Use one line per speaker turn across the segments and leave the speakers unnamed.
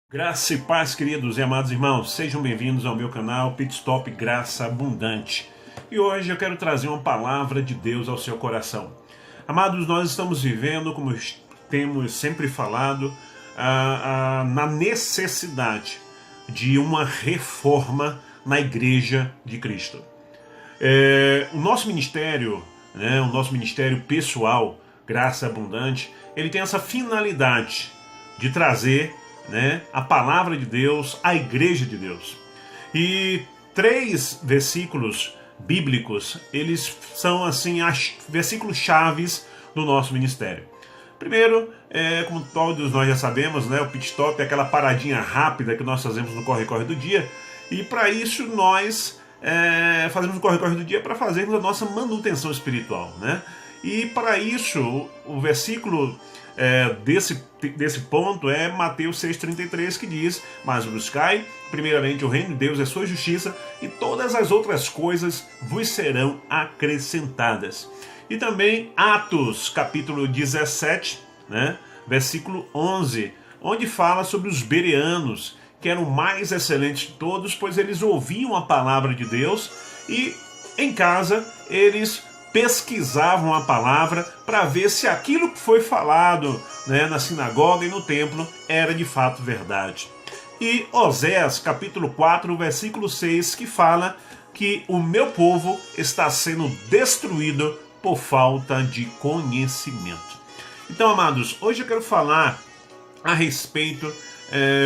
Graça e paz, queridos e amados irmãos, sejam bem-vindos ao meu canal Pit Stop Graça Abundante. E hoje eu quero trazer uma palavra de Deus ao seu coração. Amados, nós estamos vivendo, como temos sempre falado, na necessidade de uma reforma na Igreja de Cristo. O nosso ministério, o nosso ministério pessoal, Graça Abundante, ele tem essa finalidade de trazer a palavra de Deus, a igreja de Deus. E 3 versículos bíblicos, eles são assim versículos chaves do nosso ministério. Primeiro, como todos nós já sabemos, o pit stop é aquela paradinha rápida que nós fazemos no corre-corre do dia, e para isso nós fazemos o corre-corre do dia para fazermos a nossa manutenção espiritual, E para isso, o versículo desse ponto é Mateus 6,33, que diz: mas buscai primeiramente o reino de Deus e a sua justiça, e todas as outras coisas vos serão acrescentadas. E também Atos capítulo 17, versículo 11, onde fala sobre os bereanos, que eram mais excelentes de todos, pois eles ouviam a palavra de Deus e em casa eles pesquisavam a palavra para ver se aquilo que foi falado na sinagoga e no templo era de fato verdade. E Oséias capítulo 4, versículo 6, que fala que o meu povo está sendo destruído por falta de conhecimento. Então, amados, hoje eu quero falar a respeito,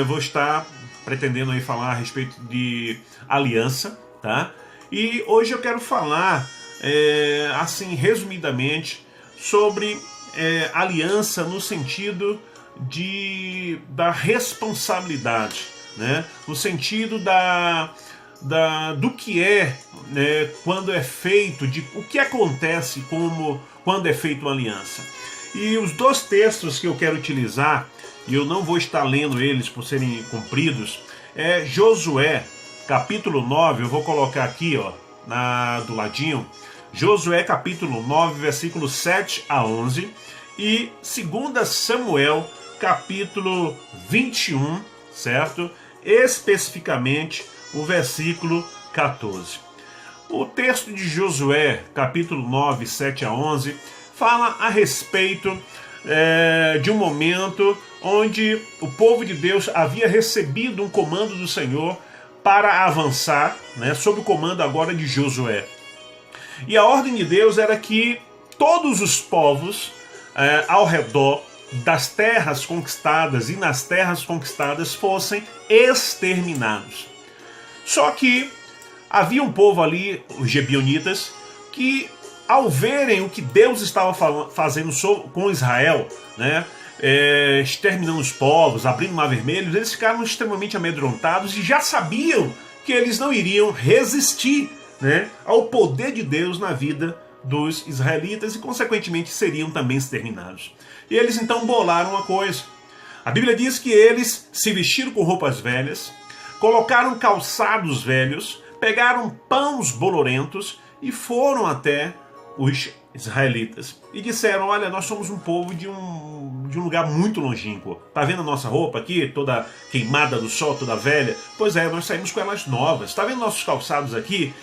vou estar pretendendo aí falar a respeito de aliança, tá? E hoje eu quero falar assim, resumidamente, sobre aliança no sentido da responsabilidade, no sentido do que quando é feito, o que acontece quando é feita uma aliança. E os 2 textos que eu quero utilizar, e eu não vou estar lendo eles por serem compridos, é Josué, capítulo 9, eu vou colocar aqui do ladinho, Josué capítulo 9, versículos 7 a 11, e 2 Samuel capítulo 21, certo? Especificamente o versículo 14. O texto de Josué capítulo 9, 7 a 11, fala a respeito de um momento onde o povo de Deus havia recebido um comando do Senhor para avançar, sob o comando agora de Josué. E a ordem de Deus era que todos os povos ao redor das terras conquistadas e nas terras conquistadas fossem exterminados. Só que havia um povo ali, os Gebionitas, que ao verem o que Deus estava fazendo com Israel, exterminando os povos, abrindo o Mar Vermelho, eles ficaram extremamente amedrontados e já sabiam que eles não iriam resistir ao poder de Deus na vida dos israelitas e consequentemente seriam também exterminados. E eles então bolaram uma coisa. A Bíblia diz que eles se vestiram com roupas velhas, colocaram calçados velhos, pegaram pães bolorentos e foram até os israelitas e disseram: olha, nós somos um povo de um lugar muito longínquo. Tá vendo a nossa roupa aqui, toda queimada do sol, toda velha? Pois é, nós saímos com elas novas. Tá vendo nossos calçados aqui?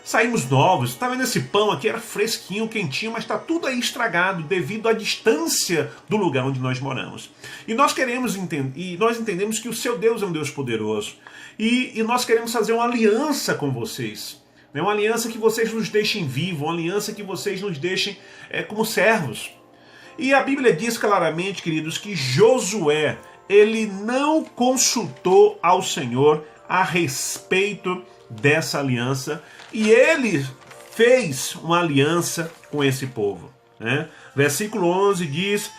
Saímos novos. Tá vendo esse pão aqui? Era fresquinho, quentinho, mas está tudo aí estragado devido à distância do lugar onde nós moramos. E nós entendemos que o seu Deus é um Deus poderoso. E nós queremos fazer uma aliança com vocês. Uma aliança que vocês nos deixem vivos, uma aliança que vocês nos deixem como servos. E a Bíblia diz claramente, queridos, que Josué, ele não consultou ao Senhor a respeito dessa aliança, e ele fez uma aliança com esse povo. Versículo 11 diz: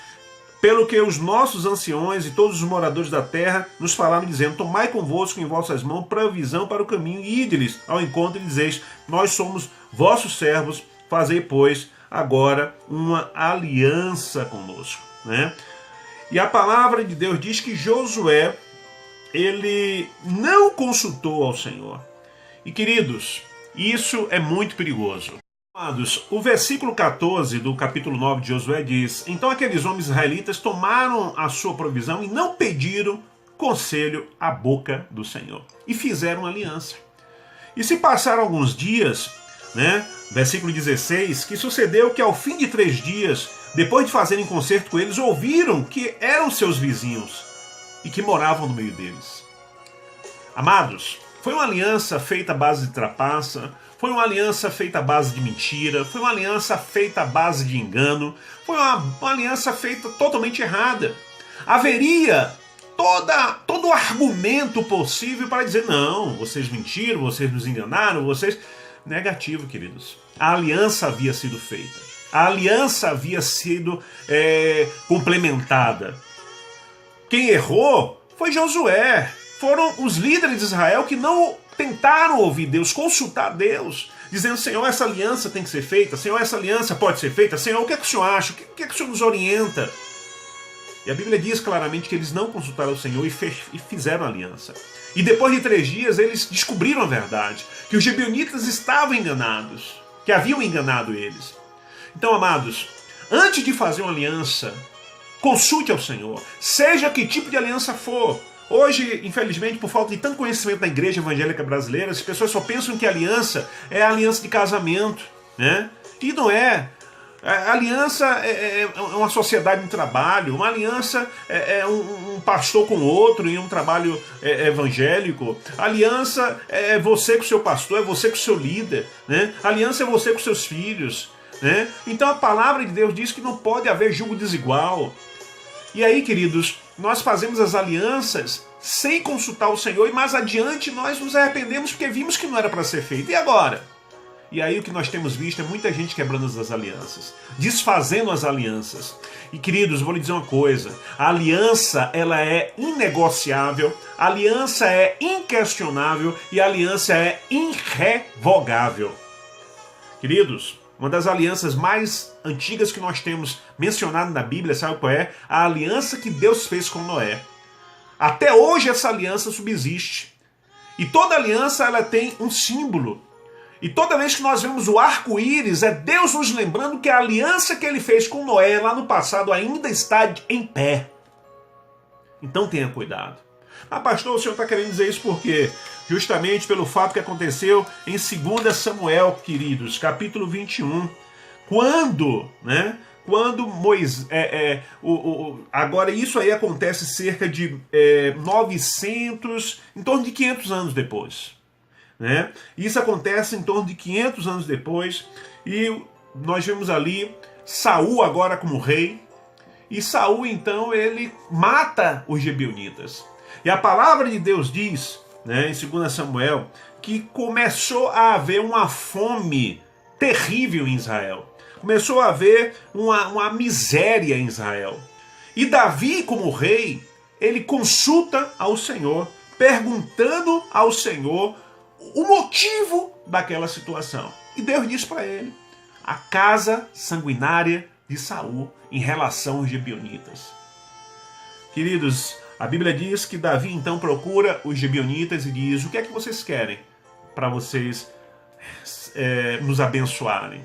pelo que os nossos anciões e todos os moradores da terra nos falaram, dizendo: tomai convosco em vossas mãos provisão para o caminho, e ide-lhes ao encontro e dizeis: nós somos vossos servos, fazei, pois, agora uma aliança conosco. E a palavra de Deus diz que Josué, ele não consultou ao Senhor. E queridos, isso é muito perigoso. Amados, o versículo 14 do capítulo 9 de Josué diz: então aqueles homens israelitas tomaram a sua provisão e não pediram conselho à boca do Senhor. E fizeram aliança. E se passaram alguns dias, né, versículo 16, que sucedeu que ao fim de 3 dias, depois de fazerem concerto com eles, ouviram que eram seus vizinhos e que moravam no meio deles. Amados, foi uma aliança feita à base de trapaça, foi uma aliança feita à base de mentira, foi uma aliança feita à base de engano, foi uma aliança feita totalmente errada. Haveria todo o argumento possível para dizer, não, vocês mentiram, vocês nos enganaram, vocês... Negativo, queridos. A aliança havia sido feita. A aliança havia sido complementada. Quem errou foi Josué. Foram os líderes de Israel que não tentaram ouvir Deus, consultar Deus, dizendo, Senhor, essa aliança tem que ser feita, Senhor, essa aliança pode ser feita, Senhor, o que é que o Senhor acha? O que é que o Senhor nos orienta? E a Bíblia diz claramente que eles não consultaram o Senhor e fizeram aliança. E depois de 3 dias eles descobriram a verdade, que os gibeonitas estavam enganados, que haviam enganado eles. Então, amados, antes de fazer uma aliança, consulte ao Senhor, seja que tipo de aliança for. Hoje, infelizmente, por falta de tanto conhecimento da igreja evangélica brasileira, as pessoas só pensam que aliança é a aliança de casamento, né? E não é. A aliança é uma sociedade de trabalho, uma aliança é um pastor com outro em um trabalho evangélico. A aliança é você com o seu pastor, é você com o seu líder, né? A aliança é você com seus filhos, né? Então a palavra de Deus diz que não pode haver julgo desigual. E aí, queridos, nós fazemos as alianças sem consultar o Senhor e mais adiante nós nos arrependemos porque vimos que não era para ser feito. E agora? E aí o que nós temos visto é muita gente quebrando as alianças, desfazendo as alianças. E queridos, vou lhe dizer uma coisa, a aliança ela é inegociável, a aliança é inquestionável e a aliança é irrevogável. Queridos, uma das alianças mais antigas que nós temos mencionado na Bíblia, sabe qual é? A aliança que Deus fez com Noé. Até hoje essa aliança subsiste. E toda aliança ela tem um símbolo. E toda vez que nós vemos o arco-íris, é Deus nos lembrando que a aliança que ele fez com Noé lá no passado ainda está em pé. Então tenha cuidado. Ah, pastor, o senhor está querendo dizer isso por quê? Justamente pelo fato que aconteceu em 2 Samuel, queridos, capítulo 21. Quando Moisés... agora isso aí acontece cerca de 900, em torno de 500 anos depois. Né? Isso acontece em torno de 500 anos depois e nós vemos ali Saul agora como rei e Saul então ele mata os gibeonitas e a palavra de Deus diz, né, em 2 Samuel que começou a haver uma fome terrível em Israel, começou a haver uma miséria em Israel e Davi como rei ele consulta ao Senhor perguntando ao Senhor o motivo daquela situação. E Deus diz para ele, a casa sanguinária de Saul em relação aos gibeonitas. Queridos, a Bíblia diz que Davi então procura os gibeonitas e diz, o que é que vocês querem para vocês nos abençoarem?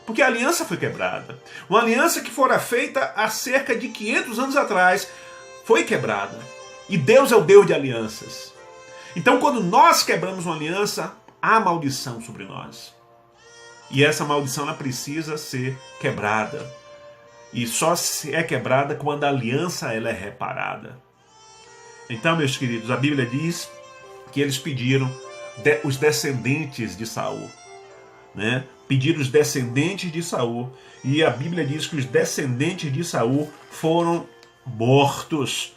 Porque a aliança foi quebrada. Uma aliança que fora feita há cerca de 500 anos atrás foi quebrada. E Deus é o Deus de alianças. Então, quando nós quebramos uma aliança, há maldição sobre nós. E essa maldição ela precisa ser quebrada. E só é quebrada quando a aliança ela é reparada. Então, meus queridos, a Bíblia diz que eles pediram os descendentes de Saul. Né? Pediram os descendentes de Saul. E a Bíblia diz que os descendentes de Saul foram mortos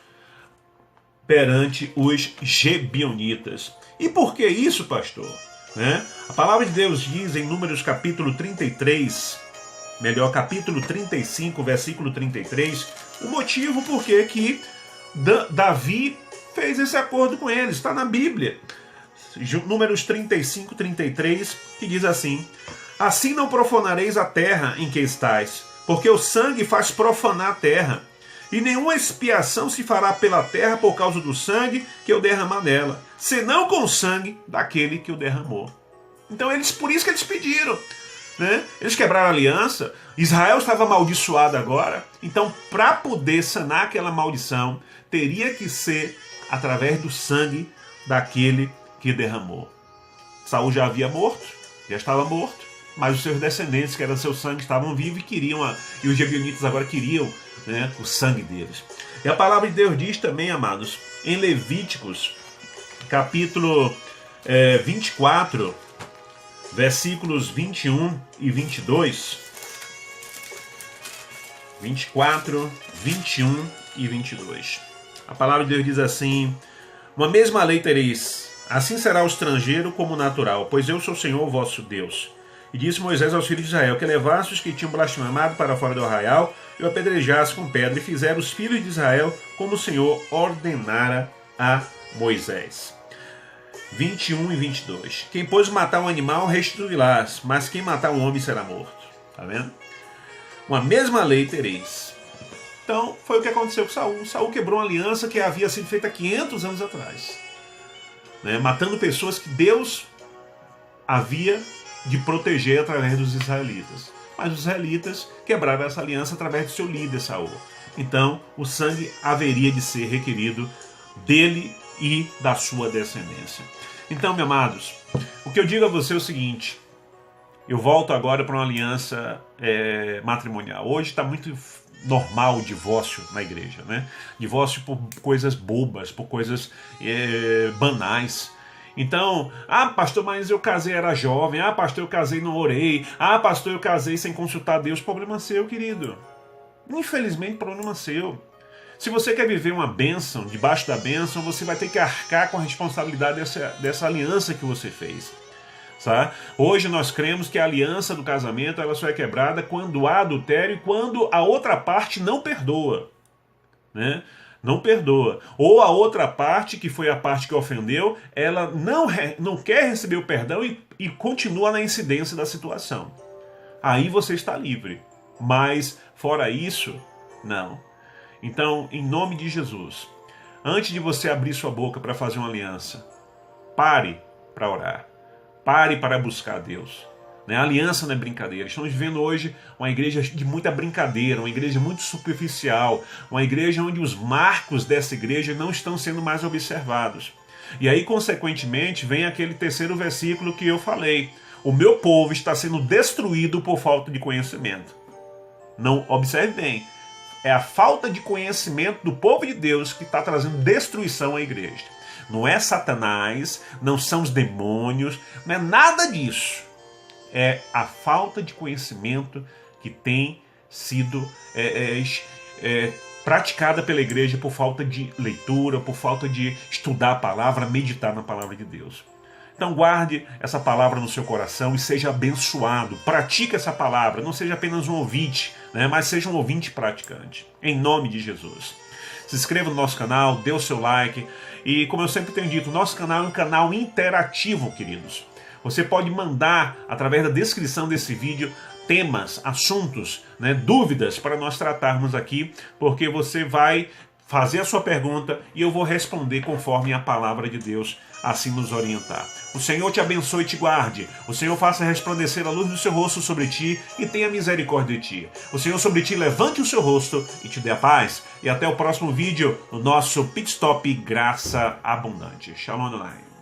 perante os gibeonitas. E por que isso, pastor? Né? A palavra de Deus diz em Números capítulo 33, melhor, capítulo 35, versículo 33, o motivo por que Davi fez esse acordo com eles, está na Bíblia. Números 35, 33, que diz assim, assim não profanareis a terra em que estais, porque o sangue faz profanar a terra, e nenhuma expiação se fará pela terra por causa do sangue que eu derramar nela, senão com o sangue daquele que o derramou. Então por isso que eles pediram. Né? Eles quebraram a aliança, Israel estava amaldiçoado agora, então para poder sanar aquela maldição, teria que ser através do sangue daquele que derramou. Saul já havia morto, já estava morto, mas os seus descendentes, que eram seu sangue, estavam vivos e queriam, e os gibeonitas agora queriam, né, o sangue deles. E a palavra de Deus diz também, amados, em Levíticos, capítulo 24, versículos 21 e 22. 24, 21 e 22. A palavra de Deus diz assim: uma mesma lei tereis, assim será o estrangeiro como o natural, pois eu sou o Senhor vosso Deus. E disse Moisés aos filhos de Israel que levasse os que tinham blasfemado para fora do arraial e o apedrejasse com pedra, e fizeram os filhos de Israel como o Senhor ordenara a Moisés. 21 e 22. Quem pôs matar um animal, restituirás, mas quem matar um homem será morto. Tá vendo? Uma mesma lei tereis. Então, foi o que aconteceu com Saul. Saul quebrou uma aliança que havia sido feita 500 anos atrás, né? Matando pessoas que Deus havia de proteger através dos israelitas. Mas os israelitas quebraram essa aliança através do seu líder, Saul. Então, o sangue haveria de ser requerido dele e da sua descendência. Então, meus amados, o que eu digo a você é o seguinte: eu volto agora para uma aliança matrimonial. Hoje está muito normal o divórcio na igreja, né? Divórcio por coisas bobas, por coisas banais. Então, pastor, mas eu casei, era jovem. Pastor, eu casei, não orei. Pastor, eu casei sem consultar Deus. Problema seu, querido. Infelizmente, problema seu. Se você quer viver uma bênção, debaixo da bênção, você vai ter que arcar com a responsabilidade dessa aliança que você fez. Sabe? Hoje nós cremos que a aliança do casamento ela só é quebrada quando há adultério e quando a outra parte não perdoa, né? Não perdoa. Ou a outra parte, que foi a parte que ofendeu, ela não quer receber o perdão e continua na incidência da situação. Aí você está livre. Mas, fora isso, não. Então, em nome de Jesus, antes de você abrir sua boca para fazer uma aliança, pare para orar. Pare para buscar a Deus. A aliança não é brincadeira. Estamos vivendo hoje uma igreja de muita brincadeira, uma igreja muito superficial, uma igreja onde os marcos dessa igreja não estão sendo mais observados. E aí, consequentemente, vem aquele terceiro versículo que eu falei: o meu povo está sendo destruído por falta de conhecimento. Não, observe bem, é a falta de conhecimento do povo de Deus que está trazendo destruição à igreja. Não é Satanás, não são os demônios, não é nada disso. É a falta de conhecimento que tem sido praticada pela igreja por falta de leitura, por falta de estudar a palavra, meditar na palavra de Deus. Então guarde essa palavra no seu coração e seja abençoado. Pratique essa palavra, não seja apenas um ouvinte, né, mas seja um ouvinte praticante. Em nome de Jesus. Se inscreva no nosso canal, dê o seu like. E como eu sempre tenho dito, o nosso canal é um canal interativo, queridos. Você pode mandar, através da descrição desse vídeo, temas, assuntos, né, dúvidas para nós tratarmos aqui, porque você vai fazer a sua pergunta e eu vou responder conforme a palavra de Deus assim nos orientar. O Senhor te abençoe e te guarde. O Senhor faça resplandecer a luz do seu rosto sobre ti e tenha misericórdia de ti. O Senhor sobre ti levante o seu rosto e te dê a paz. E até o próximo vídeo no nosso Pit Stop Graça Abundante. Shalom Adonai.